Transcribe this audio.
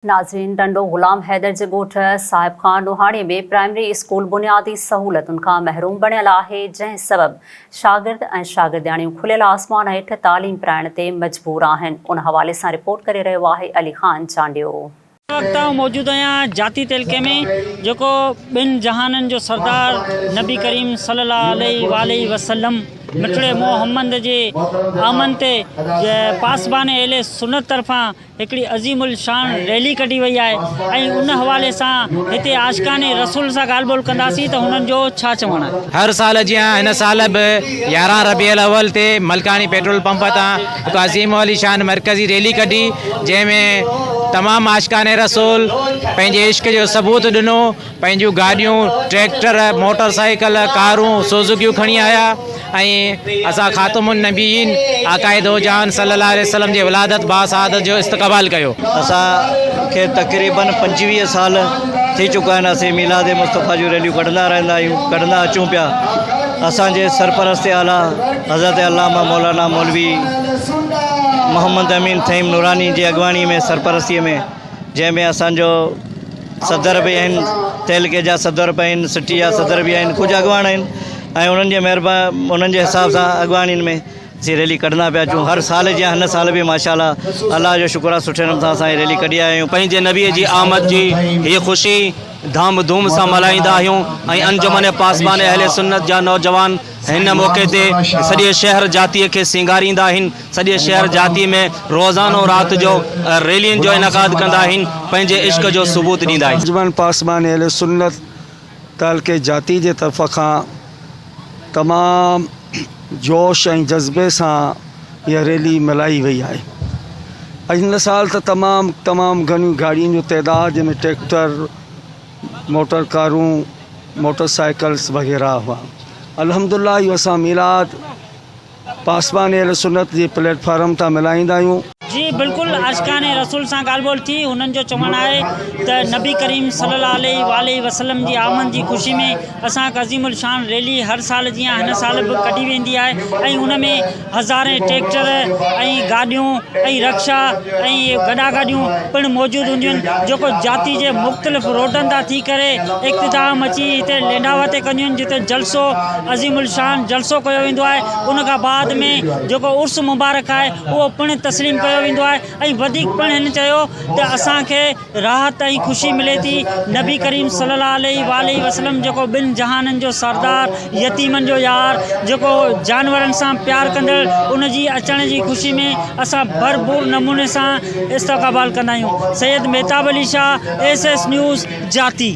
नाज़रीन, डंडो गुलाम हैदर जे ॻोठ साहिब खान नुहाणे में प्राइमरी स्कूल बुनियादी सहूलतुनि खां महरूम बणियल आहे, जंहिं सबबि शागिर्द ऐं शागिर्दियाणियूं खुलियल आसमान हेठि तालीम पढ़ाइण ते मजबूर आहिनि। उन हवाले सां रिपोर्ट करे रहियो आहे अली खान चांडियो। मौजूद आहियां जाती तहलके में, जेको ॿिनि जहाननि जो सरदार नबी करीम सल्लल्लाहु अलैहि वसल्लम मिठड़े मोहम्मद जे आमन ते पासबान अहले सुन्नत तरफ़ां हिकिड़ी अज़ीमुल शान रैली कढी वई आहे ऐं उन हवाले सां हिते आशिकाने रसूल सां ॻाल्हि ॿोल कंदासीं त हुननि जो छा चवणु आहे। हर साल जीअं हिन साल बि 11 रबीउल अव्वल ते मलकानी पेट्रोल पंप तां हिकु अज़ीमुल शान मरकज़ी रैली कढी, जंहिंमें तमामु आशिकाने रसूल पंहिंजे इश्क जो सबूत ॾिनो। पंहिंजूं गाॾियूं, ट्रैक्टर, मोटरसाइकिल, कारूं, सुज़ुकियूं खणी आया ऐं असां ख़ातमुन नबीयीन आकाए दो जहान सल्लल्लाहु अलैहि वसल्लम जे विलादत बासआदत जो इस्तक़बाल कयो। असांखे तक़रीबन 25 साल थी चुका आहिनि। असीं मीलाद मुस्तफ़ा जूं रैलियूं कढंदा रहंदा आहियूं, कढंदा अचूं पिया। असांजे सरपरस्त आला हज़रत अल्लामा मौलाना मौलवी मोहम्मद अमीन थईम नूरानी जी अॻवानी में, सरपरस्तीअ में, जंहिंमें असांजो सदर बि आहिनि, तहलके जा सदर बि आहिनि, सिटी जा सदर बि आहिनि, कुझु अॻवान आहिनि ऐं उन्हनि जे महिरबानी उन्हनि जे हिसाब सां अॻवानीनि में असीं रैली कढंदा पिया अचूं। हर साल जीअं हिन साल बि माशाअल्लाह अल्लाह जो शुक्र आहे, सुठे नमूने सां असां रैली कढी आया आहियूं। पंहिंजे नबीअ जी आमद जी हीअ ख़ुशी धाम धूम सां मल्हाईंदा आहियूं ऐं अंजुमन पासबान अहले सुन्नत जा नौजवान हिन मौक़े ते सॼे शहर जातीअ खे सिंगारींदा आहिनि। सॼे शहर जाती में रोज़ानो राति जो रैलियुनि जो इनक़ाद कंदा आहिनि, पंहिंजे इश्क जो सबूत ॾींदा आहिनि। अंजुमन पासबान अहले सुन्नत तहलके जाती जे तरफ़ खां तमामु जोश ऐं जज़्बे सां इहा रैली मल्हाई वई आहे। हिन साल त तमामु घणियूं गाड़ियुनि जो तइदाद, जंहिंमें ट्रैक्टर, मोटर कारूं, मोटरसाइकिल्स वग़ैरह हुआ। अल्हम्दुलिल्लाह इहो असां मीलाद पासबान अहले सुन्नत जे प्लेटफॉर्म तां मल्हाईंदा आहियूं। जी बिल्कुलु, आशिकाने रसूल सां ॻाल्हि ॿोल थी। हुननि जो चवणु आहे त नबी करीम सल्लल्लाहु अलैहि वसल्लम जी आमद जी ख़ुशी में असां अज़ीमुल शान रैली हर साल जीअं हिन साल बि कढी वेंदी आहे ऐं उन में हज़ारे ट्रैक्टर ऐं गाॾियूं ऐं रक्षा ऐं गॾा गाॾियूं पिणु मौजूदु हूंदियूं आहिनि, जेको जाती जे मुख़्तलिफ़ रोडनि तां थी करे इख़्तिताम अची हिते लेंडावा ते कंदियूं आहिनि, जिते जलसो अज़ीमुल शान जलसो कयो वेंदो आहे। उन खां बाद में जेको उर्स मुबारक आहे उहो पिणु तस्लीम कयो वेंदो आहे ऐं वधीक पिणु हिन चयो त असांखे राहत ऐं ख़ुशी मिले थी। नबी करीम सल्लल्लाहु अलैहि वसल्लम जेको ॿिनि जहाननि जो सरदार, यतीमनि जो यार, जेको जानवरनि सां प्यार कंदड़, उन जी अचण जी ख़ुशी में असां भरपूर नमूने सां इस्तक़बाल कंदा आहियूं। सैयद मेहताब अली शाह, SS न्यूज़ जाती।